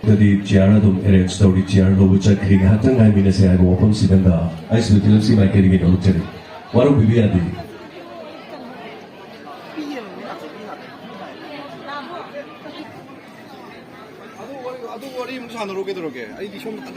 The Giardum arranged the Giardo, which I think had a 9 minutes ago open Sibenda. I still see my getting it out. What will be at the I don't worry, I'm not going to get it. I just want to